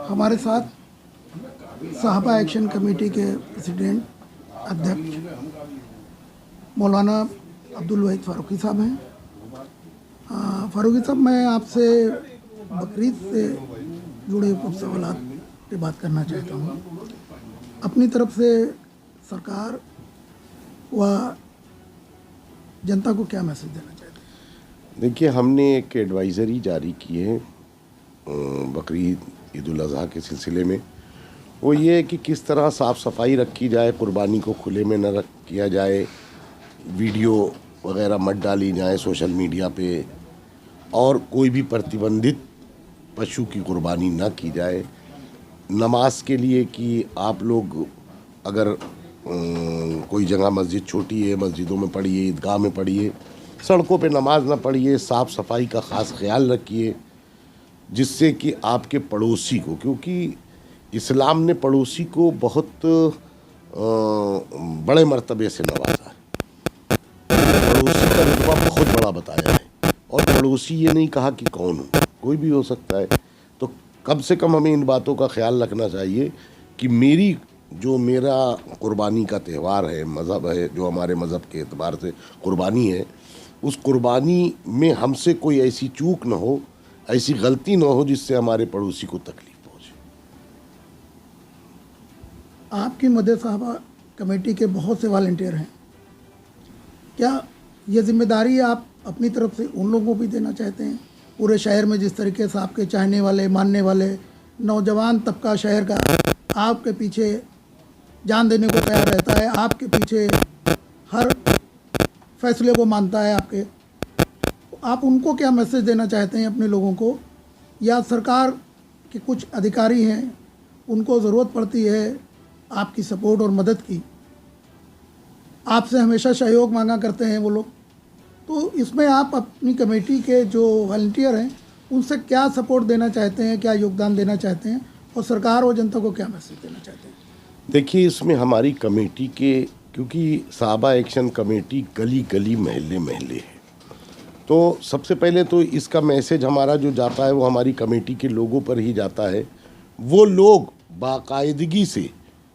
हमारे साथ साहबा एक्शन कमेटी के प्रेसिडेंट अध्यक्ष मौलाना अब्दुल वहीद फ़ारूकी साहब हैं। फ़ारूकी साहब, मैं आपसे बकरीद से जुड़े कुछ सवाल पे बात करना चाहता हूँ। अपनी तरफ से सरकार व जनता को क्या मैसेज देना चाहते हैं? देखिए, हमने एक एडवाइज़री जारी की है बकरीद ईद उल अज़हा के सिलसिले में। वो ये है कि किस तरह साफ़ सफाई रखी जाए, कुर्बानी को खुले में न किया जाए, वीडियो वगैरह मत डाली जाए सोशल मीडिया पे, और कोई भी प्रतिबंधित पशु की कुर्बानी ना की जाए। नमाज के लिए कि आप लोग अगर कोई जगह मस्जिद छोटी है, मस्जिदों में पढ़िए, ईदगाह में पढ़िए, सड़कों पे नमाज ना पढ़िए, साफ़ सफाई का ख़ास ख्याल रखिए, जिससे कि आपके पड़ोसी को, क्योंकि इस्लाम ने पड़ोसी को बहुत बड़े मर्तबे से नवाजा है, पड़ोसी का रुतबा बहुत बड़ा बताया है। और पड़ोसी ये नहीं कहा कि कौन हो, कोई भी हो सकता है। तो कम से कम हमें इन बातों का ख्याल रखना चाहिए कि मेरा कुर्बानी का त्यौहार है, मज़हब है, जो हमारे मज़हब के एतबार से कुर्बानी है, उस कुर्बानी में हमसे कोई ऐसी चूक ना हो, ऐसी गलती ना हो जिससे हमारे पड़ोसी को तकलीफ पहुँचे। आपकी मदद साहबा कमेटी के बहुत से वॉलंटियर हैं, क्या ये जिम्मेदारी आप अपनी तरफ से उन लोगों को भी देना चाहते हैं? पूरे शहर में जिस तरीके से आपके चाहने वाले, मानने वाले नौजवान तबका शहर का आपके पीछे जान देने को तैयार रहता है, आपके पीछे हर फैसले को मानता है आपके, आप उनको क्या मैसेज देना चाहते हैं अपने लोगों को? या सरकार के कुछ अधिकारी हैं, उनको ज़रूरत पड़ती है आपकी सपोर्ट और मदद की, आपसे हमेशा सहयोग मांगा करते हैं वो लोग, तो इसमें आप अपनी कमेटी के जो वॉलंटियर हैं उनसे क्या सपोर्ट देना चाहते हैं, क्या योगदान देना चाहते हैं, और सरकार और जनता को क्या मैसेज देना चाहते हैं? देखिए, इसमें हमारी कमेटी के, क्योंकि साहबा एक्शन कमेटी गली गली महल्ले महल्ले है, तो सबसे पहले तो इसका मैसेज हमारा जो जाता है वो हमारी कमेटी के लोगों पर ही जाता है। वो लोग बाकायदगी से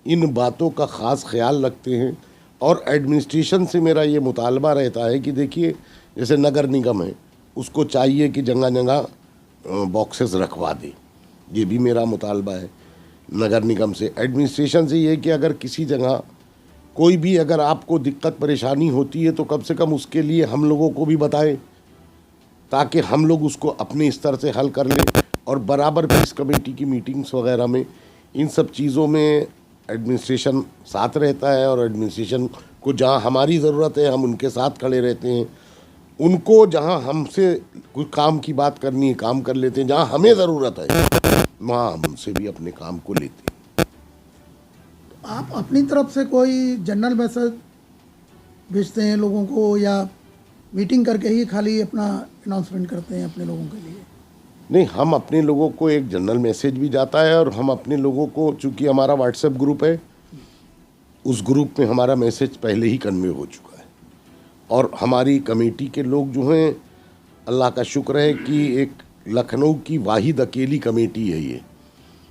इन बातों का ख़ास ख्याल रखते हैं। और एडमिनिस्ट्रेशन से मेरा ये मुतालबा रहता है कि देखिए, जैसे नगर निगम है, उसको चाहिए कि जगह जगह बॉक्सेस रखवा दे, ये भी मेरा मुतालबा है नगर निगम से। एडमिनिस्ट्रेशन से ये कि अगर किसी जगह कोई भी अगर आपको दिक्कत परेशानी होती है तो कम से कम उसके लिए हम लोगों को भी बताएं, ताकि हम लोग उसको अपने स्तर से हल कर लें। और बराबर पीस कमेटी की मीटिंग्स वगैरह में इन सब चीज़ों में एडमिनिस्ट्रेशन साथ रहता है, और एडमिनिस्ट्रेशन को जहाँ हमारी ज़रूरत है हम उनके साथ खड़े रहते हैं। उनको जहाँ हमसे कोई काम की बात करनी है काम कर लेते हैं, जहाँ हमें ज़रूरत है वहाँ हम उनसे भी अपने काम को लेते हैं। आप अपनी तरफ से कोई जनरल मैसेज भेजते हैं लोगों को, या मीटिंग करके ही खाली अपना अनाउंसमेंट करते हैं अपने लोगों के लिए? नहीं, हम अपने लोगों को एक जनरल मैसेज भी जाता है, और हम अपने लोगों को, चूँकि हमारा व्हाट्सएप ग्रुप है, उस ग्रुप में हमारा मैसेज पहले ही कन्वे हो चुका है। और हमारी कमेटी के लोग जो हैं, अल्लाह का शुक्र है कि एक लखनऊ की वाहिद अकेली कमेटी है ये,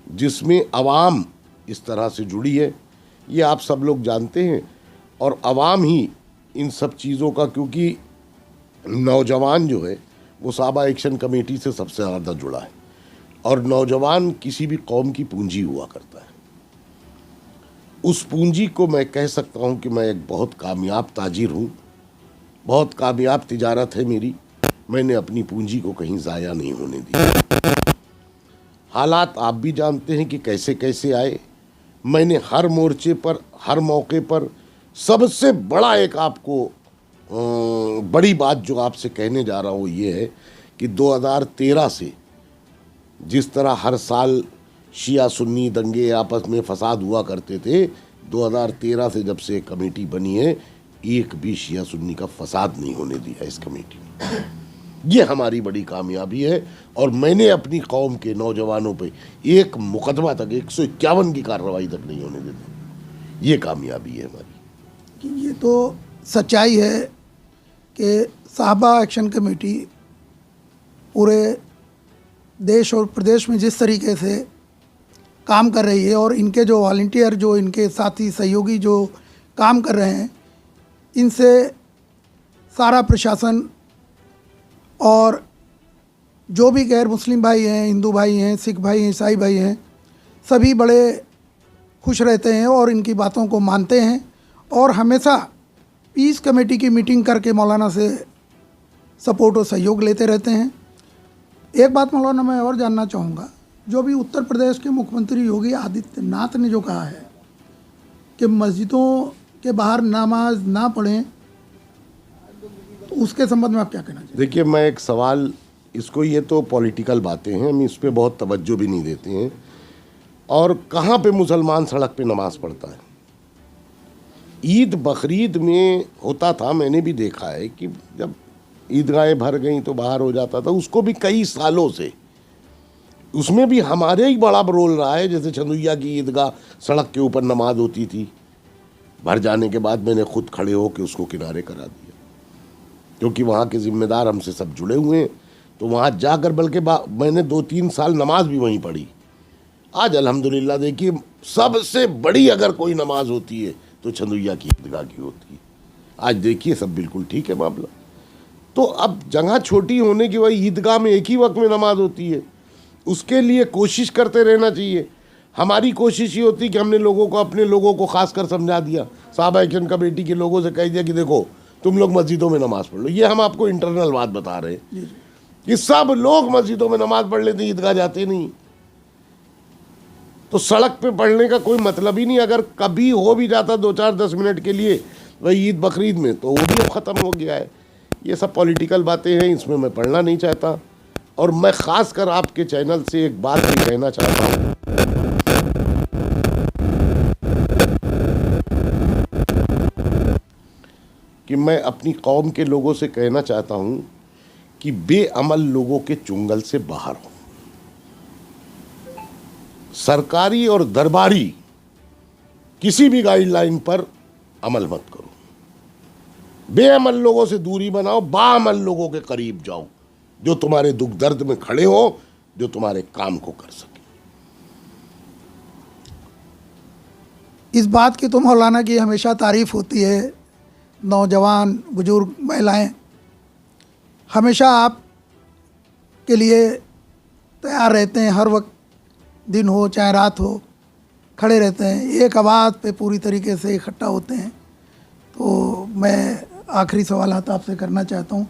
जिसमें अवाम इस तरह से जुड़ी है, ये आप सब लोग जानते हैं। और अवाम ही इन सब चीज़ों का, क्योंकि नौजवान जो है वो साहबा एक्शन कमेटी से सबसे ज़्यादा जुड़ा है, और नौजवान किसी भी कौम की पूंजी हुआ करता है। उस पूंजी को मैं कह सकता हूँ कि मैं एक बहुत कामयाब ताजिर हूँ, बहुत कामयाब तिजारत है मेरी। मैंने अपनी पूंजी को कहीं ज़ाया नहीं होने दिया। हालात आप भी जानते हैं कि कैसे कैसे आए। मैंने हर मोर्चे पर, हर मौके पर, सबसे बड़ा एक आपको बड़ी बात जो आपसे कहने जा रहा हूँ ये है कि 2013 से जिस तरह हर साल शिया सुन्नी दंगे आपस में फसाद हुआ करते थे, 2013 से जब से कमेटी बनी है, एक भी शिया सुन्नी का फसाद नहीं होने दिया इस कमेटी ने। ये हमारी बड़ी कामयाबी है। और मैंने अपनी कौम के नौजवानों पे एक मुकदमा तक, 151 की कार्रवाई तक नहीं होने देती। ये कामयाबी है हमारी। ये तो सच्चाई है कि साहबा एक्शन कमेटी पूरे देश और प्रदेश में जिस तरीके से काम कर रही है और इनके जो वॉलंटियर, जो इनके साथी सहयोगी जो काम कर रहे हैं, इनसे सारा प्रशासन और जो भी गैर मुस्लिम भाई हैं, हिंदू भाई हैं, सिख भाई हैं, ईसाई भाई हैं, सभी बड़े खुश रहते हैं और इनकी बातों को मानते हैं और हमेशा पीस कमेटी की मीटिंग करके मौलाना से सपोर्ट और सहयोग लेते रहते हैं। एक बात मौलाना मैं और जानना चाहूँगा, जो भी उत्तर प्रदेश के मुख्यमंत्री योगी आदित्यनाथ ने जो कहा है कि मस्जिदों के बाहर नमाज ना पढ़ें, तो उसके संबंध में आप क्या कहना चाहिए? देखिए, मैं एक सवाल, इसको, ये तो पॉलिटिकल बातें हैं, हम इस पर बहुत तवज्जो भी नहीं देते हैं। और कहाँ पे मुसलमान सड़क पे नमाज पढ़ता है? ईद बकरीद में होता था, मैंने भी देखा है कि जब ईदगाहें भर गई तो बाहर हो जाता था, उसको भी कई सालों से, उसमें भी हमारे ही बड़ा रोल रहा है। जैसे चंदुइया की ईदगाह, सड़क के ऊपर नमाज होती थी, भर जाने के बाद मैंने खुद खड़े होकर उसको किनारे करा दिया, क्योंकि वहाँ के जिम्मेदार हमसे सब जुड़े हुए हैं। तो वहाँ जाकर बल्कि मैंने 2-3 साल नमाज भी वहीं पढ़ी। आज अल्हम्दुलिल्लाह देखिए, सबसे बड़ी अगर कोई नमाज होती है तो चंदुइया की ईदगाह की होती है। आज देखिए सब बिल्कुल ठीक है मामला। तो अब जगह छोटी होने की वजह, ईदगाह में एक ही वक्त में नमाज होती है, उसके लिए कोशिश करते रहना चाहिए। हमारी कोशिश ये होती कि हमने लोगों को, अपने लोगों को खासकर समझा दिया, साहबा एक्शन कमेटी के लोगों से कह दिया कि देखो तुम लोग मस्जिदों में नमाज पढ़ लो। ये हम आपको इंटरनल बात बता रहे हैं कि सब लोग मस्जिदों में नमाज पढ़ लेते, ईदगाह जाते नहीं। तो सड़क पे पढ़ने का कोई मतलब ही नहीं। अगर कभी हो भी जाता 2-4-10 मिनट के लिए वही ईद बकरीद में, तो वो भी अब ख़त्म हो गया है। ये सब पॉलिटिकल बातें हैं, इसमें मैं पढ़ना नहीं चाहता। और मैं ख़ास कर आपके चैनल से एक बात भी कहना चाहता हूँ कि मैं अपनी कौम के लोगों से कहना चाहता हूँ कि बेअमल लोगों के चुंगल से बाहर हो। सरकारी और दरबारी किसी भी गाइडलाइन पर अमल मत करो। बेअमल लोगों से दूरी बनाओ, बाअमल लोगों के करीब जाओ, जो तुम्हारे दुख दर्द में खड़े हो, जो तुम्हारे काम को कर सके। इस बात की तो मौलाना की हमेशा तारीफ़ होती है। नौजवान, बुजुर्ग, महिलाएं हमेशा आप के लिए तैयार रहते हैं, हर वक्त, दिन हो चाहे रात हो, खड़े रहते हैं, एक आवाज़ पे पूरी तरीके से इकट्ठा होते हैं। तो मैं आखिरी सवाल आपसे करना चाहता हूँ,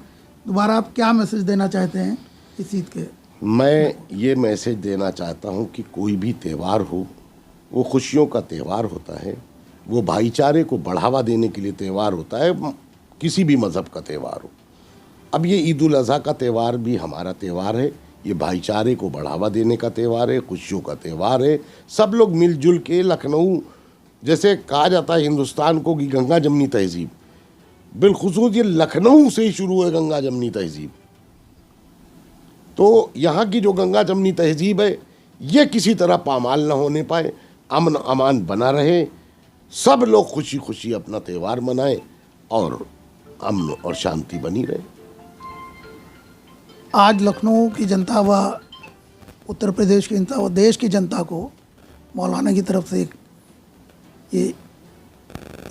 दोबारा आप क्या मैसेज देना चाहते हैं इस ईद के? मैं ये मैसेज देना चाहता हूँ कि कोई भी त्यौहार हो, वो खुशियों का त्यौहार होता है, वो भाईचारे को बढ़ावा देने के लिए त्यौहार होता है, किसी भी मज़हब का त्यौहार हो। अब ये ईद उल अज़हा का त्यौहार भी हमारा त्यौहार है, ये भाईचारे को बढ़ावा देने का त्यौहार है, खुशियों का त्यौहार है। सब लोग मिलजुल के, लखनऊ, जैसे कहा जाता है हिंदुस्तान को कि गंगा जमनी तहजीब, बिलखुसूस ये लखनऊ से ही शुरू है गंगा जमनी तहजीब। तो यहाँ की जो गंगा जमनी तहजीब है, ये किसी तरह पामाल ना होने पाए, अमन अमान बना रहे, सब लोग खुशी खुशी अपना त्यौहार मनाएं और अमन और शांति बनी रहे। आज लखनऊ की जनता व उत्तर प्रदेश की जनता व देश की जनता को मौलाना की तरफ से ये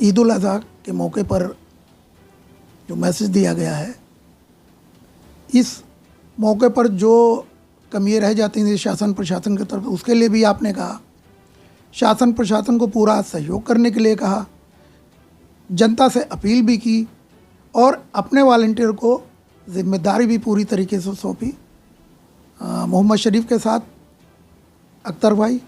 ईद उल अज़हा के मौके पर जो मैसेज दिया गया है, इस मौके पर जो कमियाँ रह जाती हैं शासन प्रशासन की तरफ, उसके लिए भी आपने कहा, शासन प्रशासन को पूरा सहयोग करने के लिए कहा, जनता से अपील भी की और अपने वॉलंटियर को जिम्मेदारी भी पूरी तरीके से सौंपी। मोहम्मद शरीफ के साथ अख्तर भाई।